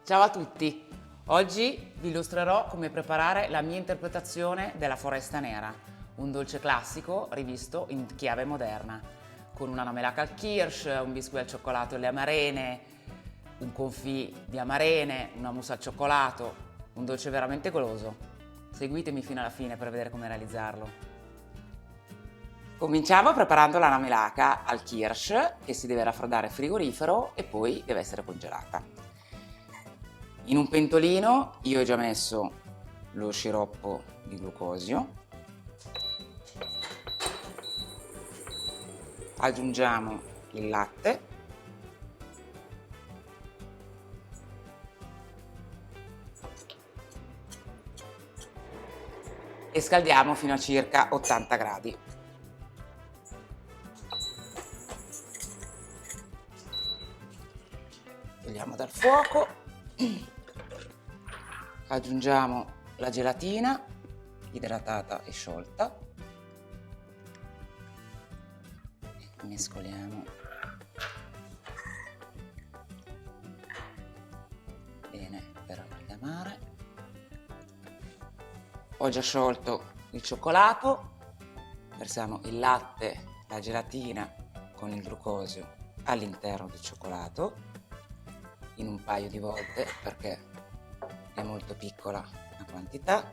Ciao a tutti! Oggi vi illustrerò come preparare la mia interpretazione della Foresta Nera, un dolce classico rivisto in chiave moderna, con una marmellata al kirsch, un biscuit al cioccolato e alle amarene, un confit di amarene, una mousse al cioccolato, un dolce veramente goloso. Seguitemi fino alla fine per vedere come realizzarlo. Cominciamo preparando la marmellata al kirsch, che si deve raffreddare in frigorifero e poi deve essere congelata. In un pentolino io ho già messo lo sciroppo di glucosio, aggiungiamo il latte, e scaldiamo fino a circa 80 gradi. Togliamo dal fuoco, aggiungiamo la gelatina idratata e sciolta, mescoliamo bene per amalgamare. Ho già sciolto il cioccolato, versiamo il latte, la gelatina con il glucosio all'interno del cioccolato in un paio di volte perché è molto piccola la quantità.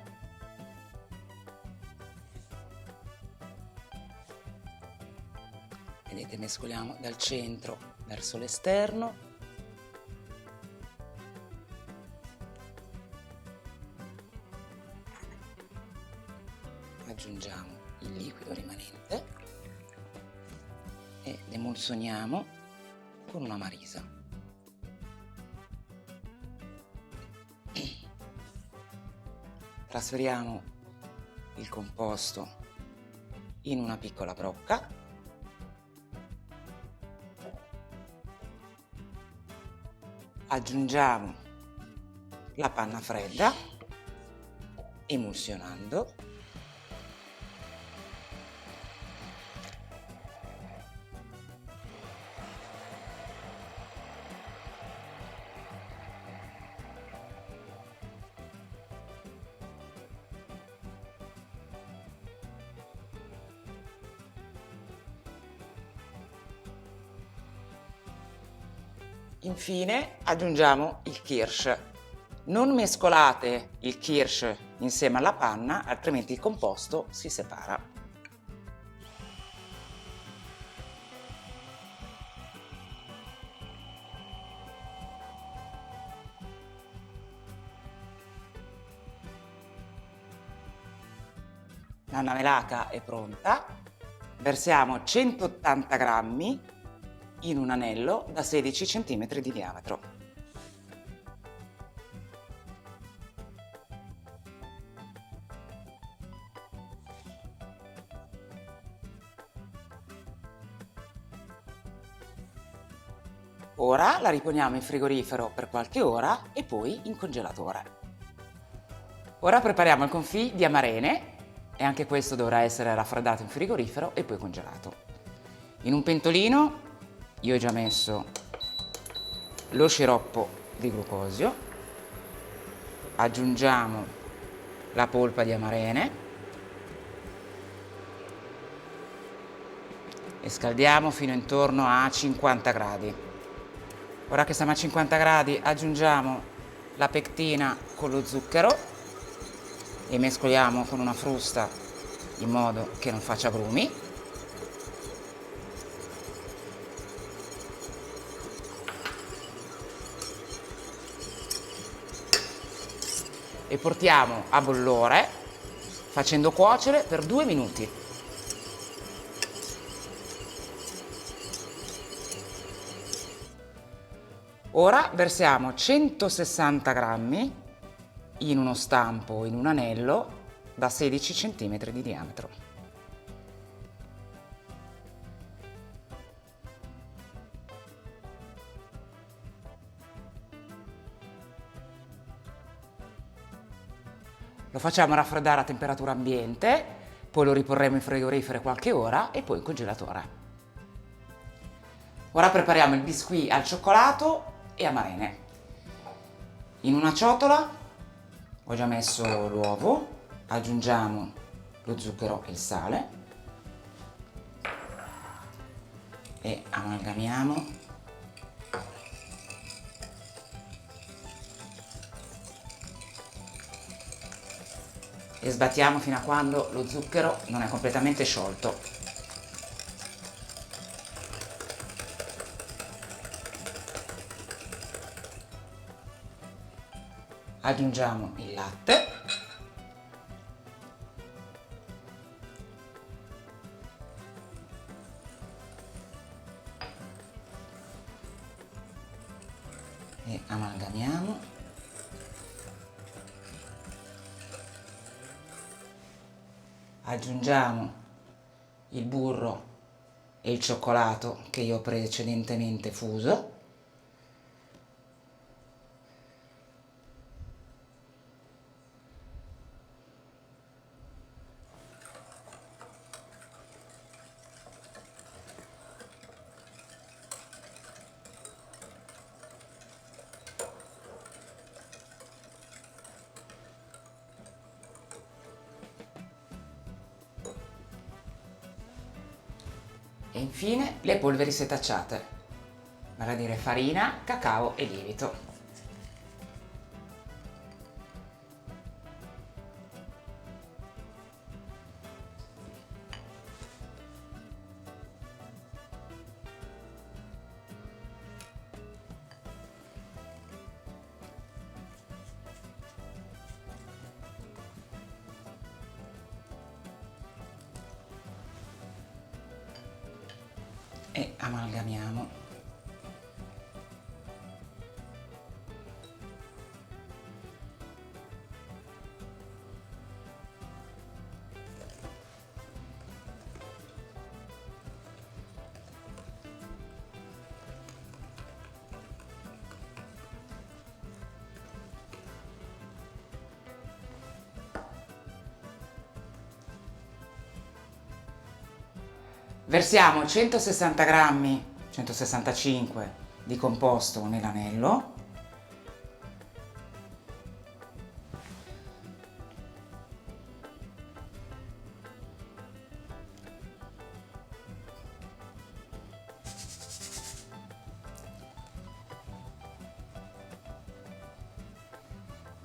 Vedete, mescoliamo dal centro verso l'esterno. Aggiungiamo il liquido rimanente e emulsioniamo con una marisa. Trasferiamo il composto in una piccola brocca. Aggiungiamo la panna fredda, emulsionando. Infine aggiungiamo il kirsch. Non mescolate il kirsch insieme alla panna, altrimenti il composto si separa. La marmellata è pronta. Versiamo 180 grammi in un anello da 16 cm di diametro. Ora la riponiamo in frigorifero per qualche ora e poi in congelatore. Ora prepariamo il confit di amarene e anche questo dovrà essere raffreddato in frigorifero e poi congelato. In un pentolino io ho già messo lo sciroppo di glucosio, aggiungiamo la polpa di amarene e scaldiamo fino intorno a 50 gradi. Ora che siamo a 50 gradi aggiungiamo la pectina con lo zucchero e mescoliamo con una frusta in modo che non faccia grumi. E portiamo a bollore facendo cuocere per 2 minuti. Ora versiamo 160 grammi in uno stampo o in un anello da 16 cm di diametro. Lo facciamo raffreddare a temperatura ambiente, poi lo riporremo in frigorifero qualche ora e poi in congelatore. Ora prepariamo il biscuit al cioccolato e amarene. In una ciotola ho già messo l'uovo, aggiungiamo lo zucchero e il sale e amalgamiamo e sbattiamo fino a quando lo zucchero non è completamente sciolto. Aggiungiamo il latte e amalgamiamo. Aggiungiamo il burro e il cioccolato che io ho precedentemente fuso. E infine le polveri setacciate, vale a dire farina, cacao e lievito. E amalgamiamo. Versiamo 160 grammi, 165 di composto nell'anello.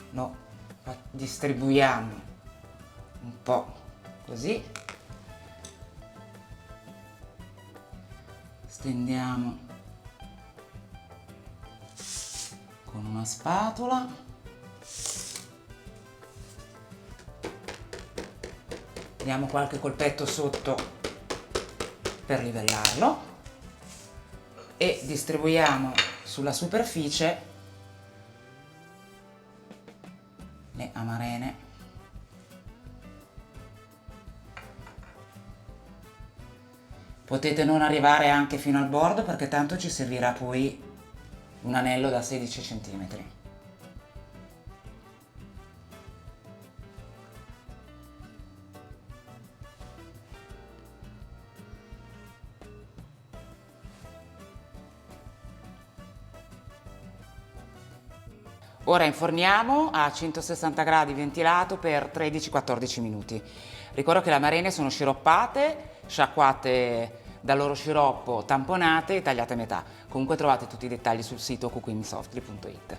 Lo distribuiamo un po' così. Stendiamo con una spatola, diamo qualche colpetto sotto per livellarlo e distribuiamo sulla superficie le amarene. Potete non arrivare anche fino al bordo perché tanto ci servirà poi un anello da 16 cm. Ora inforniamo a 160 gradi ventilato per 13-14 minuti. Ricordo che le amarene sono sciroppate, sciacquate dal loro sciroppo, tamponate e tagliate a metà. Comunque trovate tutti i dettagli sul sito cookingsoftly.it.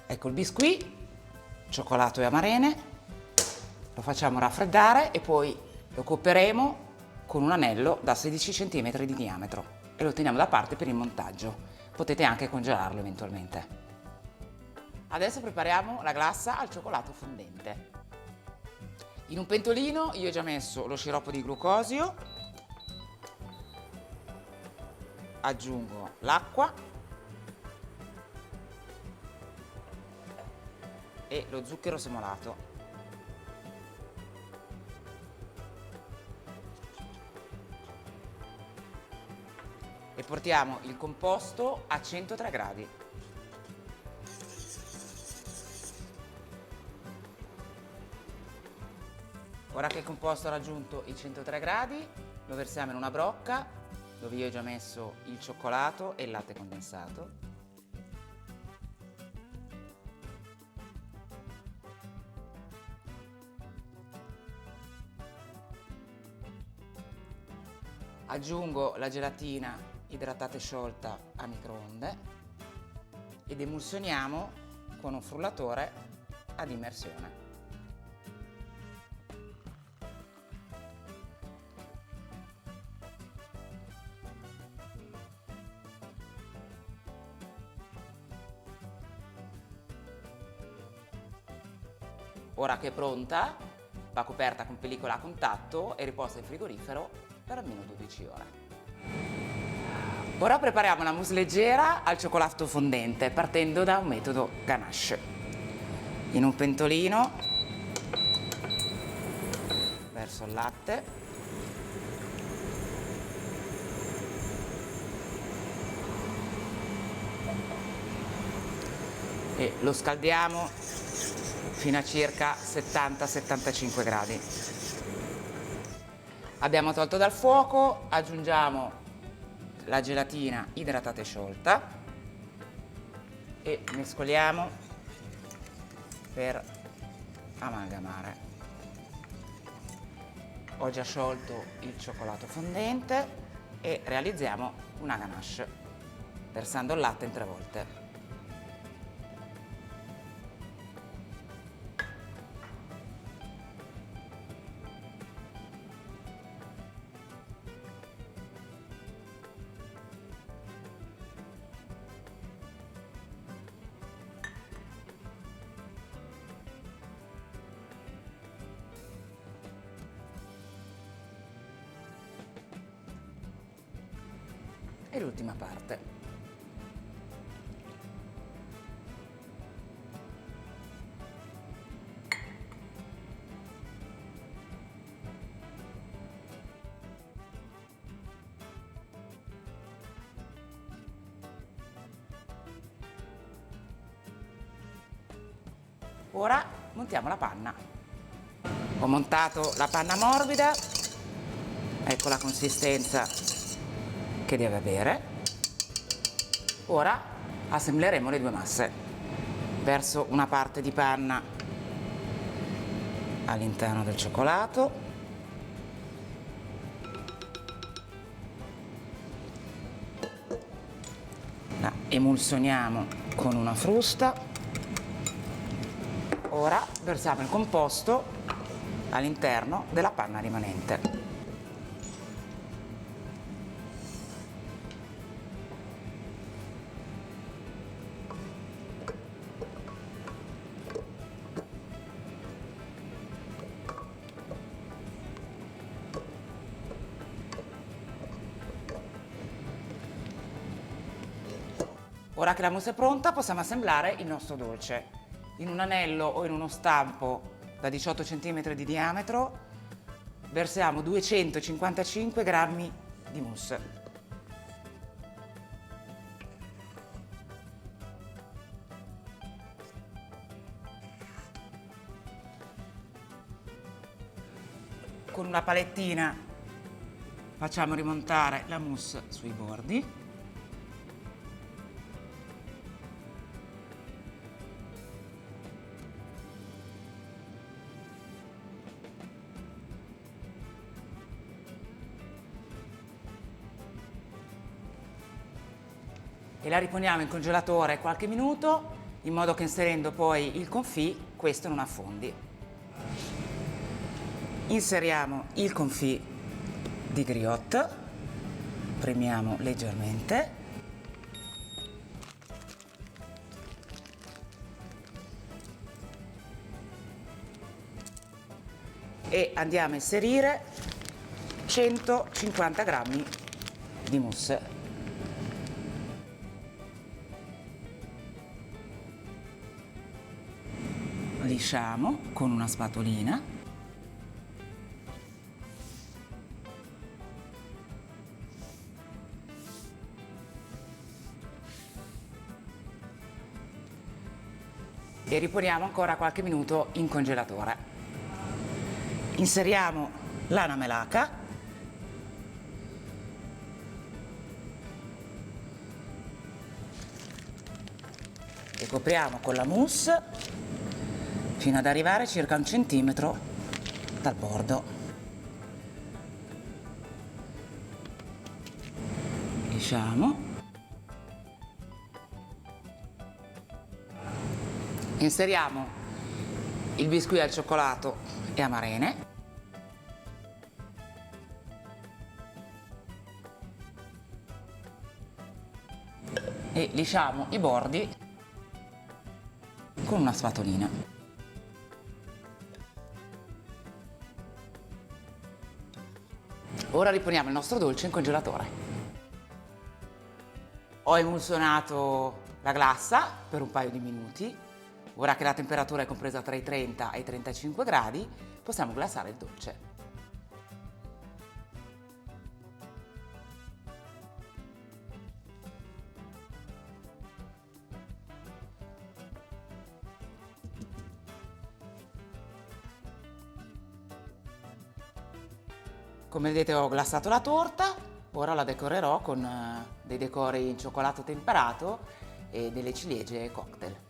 Ecco il biscuit, cioccolato e amarene, lo facciamo raffreddare e poi lo copriremo con un anello da 16 cm di diametro e lo teniamo da parte per il montaggio. Potete anche congelarlo eventualmente. Adesso prepariamo la glassa al cioccolato fondente. In un pentolino io ho già messo lo sciroppo di glucosio, aggiungo l'acqua e lo zucchero semolato. E portiamo il composto a 103 gradi. Ora che il composto ha raggiunto i 103 gradi, lo versiamo in una brocca dove io ho già messo il cioccolato e il latte condensato. Aggiungo la gelatina idratata e sciolta a microonde ed emulsioniamo con un frullatore ad immersione. Ora che è pronta, va coperta con pellicola a contatto e riposta in frigorifero per almeno 12 ore. Ora prepariamo una mousse leggera al cioccolato fondente partendo da un metodo ganache. In un pentolino verso il latte, e lo scaldiamo fino a circa 70-75 gradi. Abbiamo tolto dal fuoco, aggiungiamo la gelatina idratata e sciolta e mescoliamo per amalgamare. Ho già sciolto il cioccolato fondente e realizziamo una ganache versando il latte in 3 volte. E l'ultima parte. Ora montiamo la panna. Ho montato la panna morbida, ecco la consistenza che deve avere. Ora assembleremo le 2 masse. Verso una parte di panna all'interno del cioccolato, la emulsioniamo con una frusta. Ora versiamo il composto all'interno della panna rimanente. Ora che la mousse è pronta, possiamo assemblare il nostro dolce. In un anello o in uno stampo da 18 cm di diametro versiamo 255 g di mousse. Con una palettina facciamo rimontare la mousse sui bordi. E la riponiamo in congelatore qualche minuto in modo che inserendo poi il confit questo non affondi. Inseriamo il confit di griotte, premiamo leggermente e andiamo a inserire 150 g di mousse. Lisciamo con una spatolina e riponiamo ancora qualche minuto in congelatore. inseriamo la namelaca e copriamo con la mousse fino ad arrivare circa 1 centimetro dal bordo. Lisciamo. Inseriamo il biscuit al cioccolato e amarene. E lisciamo i bordi con una spatolina. Ora riponiamo il nostro dolce in congelatore. Ho emulsionato la glassa per un paio di minuti. Ora che la temperatura è compresa tra i 30 e i 35 gradi, possiamo glassare il dolce. Come vedete ho glassato la torta, ora la decorerò con dei decori in cioccolato temperato e delle ciliegie cocktail.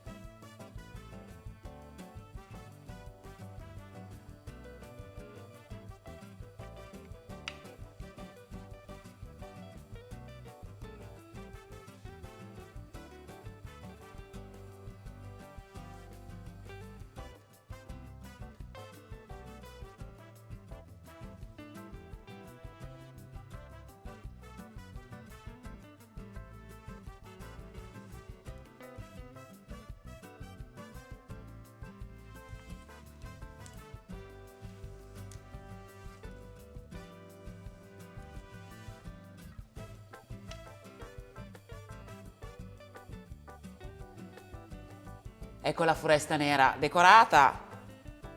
Ecco la foresta nera decorata.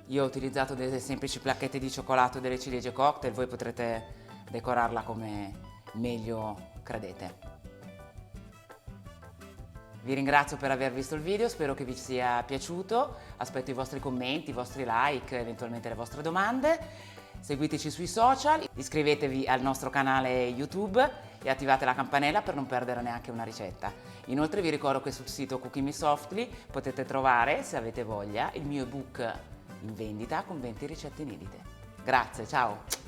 Io ho utilizzato delle semplici placchette di cioccolato e delle ciliegie cocktail, voi potrete decorarla come meglio credete. Vi ringrazio per aver visto il video, spero che vi sia piaciuto, aspetto i vostri commenti, i vostri like, eventualmente le vostre domande. Seguiteci sui social, iscrivetevi al nostro canale YouTube e attivate la campanella per non perdere neanche una ricetta. Inoltre vi ricordo che sul sito Cooking Me Softly potete trovare, se avete voglia, il mio ebook in vendita con 20 ricette inedite. Grazie, ciao!